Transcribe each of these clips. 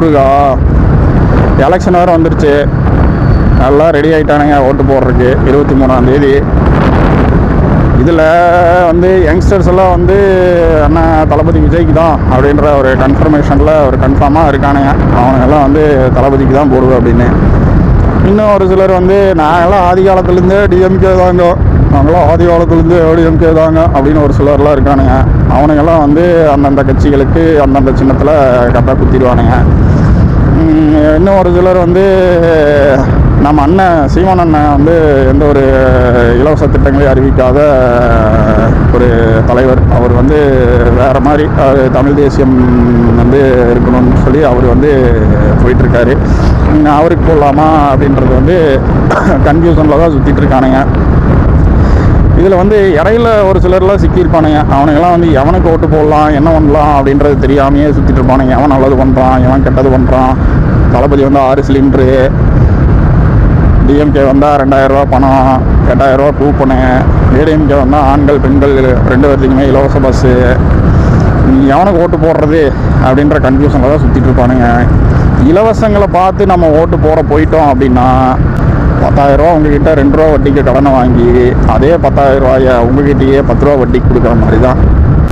முருகா. Election வேறு வந்துருச்சு, எல்லாம் ரெடி ஆகிட்டானுங்க ஓட்டு போடுறதுக்கு 23ஆம் தேதி. இதில் வந்து யங்ஸ்டர்ஸ் எல்லாம் வந்து அண்ணன் தளபதி விஜய்க்கு தான் அப்படின்ற ஒரு கன்ஃபர்மேஷனில் ஒரு கன்ஃபார்மாக இருக்கானுங்க. அவனுங்கெல்லாம் வந்து தளபதிக்கு தான் போடுவேன் அப்படின்னு. இன்னும் ஒரு சிலர் வந்து நாங்கள்லாம் ஆதி காலத்துலேருந்தே டிஎம்கே தாங்க, நாங்களாம் ஆதி காலத்துலேருந்து டிஎம்கே தாங்க அப்படின்னு ஒரு சிலர்லாம் இருக்கானுங்க. அவனுங்கெல்லாம் வந்து அந்தந்த கட்சிகளுக்கு அந்தந்த சின்னத்தில் கரெக்டாக குத்திடுவானுங்க. இன்னும் ஒரு சிலர் வந்து நம்ம அண்ணன் சீமான் அண்ணன் வந்து எந்த ஒரு இலவச திட்டங்களையும் அறிவிக்காத ஒரு தலைவர். அவர் வந்து வேறு மாதிரி தமிழ் தேசியம் வந்து இருக்கணும்னு சொல்லி அவர் வந்து போயிட்டுருக்காரு. அவருக்கு போடலாமா அப்படின்றது வந்து கன்ஃபியூஷனில் தான் சுற்றிட்டு இருக்கானுங்க. இதில் வந்து இடையில ஒரு சிலர்லாம் சிக்கியிருப்பானுங்க. அவனுங்கெல்லாம் வந்து எவனுக்கு ஓட்டு போடலாம் என்ன பண்ணலாம் அப்படின்றது தெரியாமையே சுற்றிட்டு இருப்பானுங்க. எவன் நல்லது பண்ணுறான் எவன் கெட்டது பண்ணுறான். தளபதி வந்து 6 சிலிண்ட்ரு, டிஎம்கே வந்தால் 2000 பணம், 8000 கூப்பனு, ஏடிஎம்கே வந்தால் ஆண்கள் பெண்கள் 2 பேர்த்துக்குமே இலவச பஸ்ஸு. எவனுக்கு ஓட்டு போடுறது அப்படின்ற கன்ஃபியூஷனில் தான் சுற்றிட்டு இருப்பானுங்க. இலவசங்களை பார்த்து நம்ம ஓட்டு போட போயிட்டோம் அப்படின்னா 10,000 உங்ககிட்ட 2 ரூபா வட்டிக்கு கடனை வாங்கி அதே 10,000 உங்ககிட்டயே 10 ரூபா வட்டிக்கு கொடுக்குற மாதிரி தான்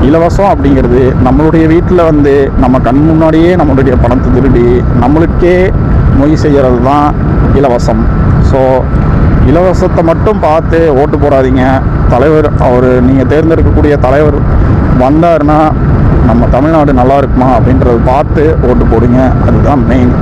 இலவசம் அப்படிங்கிறது. நம்மளுடைய வீட்டில் வந்து நம்ம கண் முன்னாடியே நம்மளுடைய பணத்தை திருடி நம்மளுக்கே மொய் செய்கிறது தான் இலவசம். ஸோ இலவசத்தை மட்டும் பார்த்து ஓட்டு போடாதீங்க. தலைவர் அவர் நீங்கள் தேர்ந்தெடுக்கக்கூடிய தலைவர் வந்தாருன்னா நம்ம தமிழ்நாடு நல்லா இருக்குமா அப்படின்றத பார்த்து ஓட்டு போடுங்க. அதுதான் மெயின்.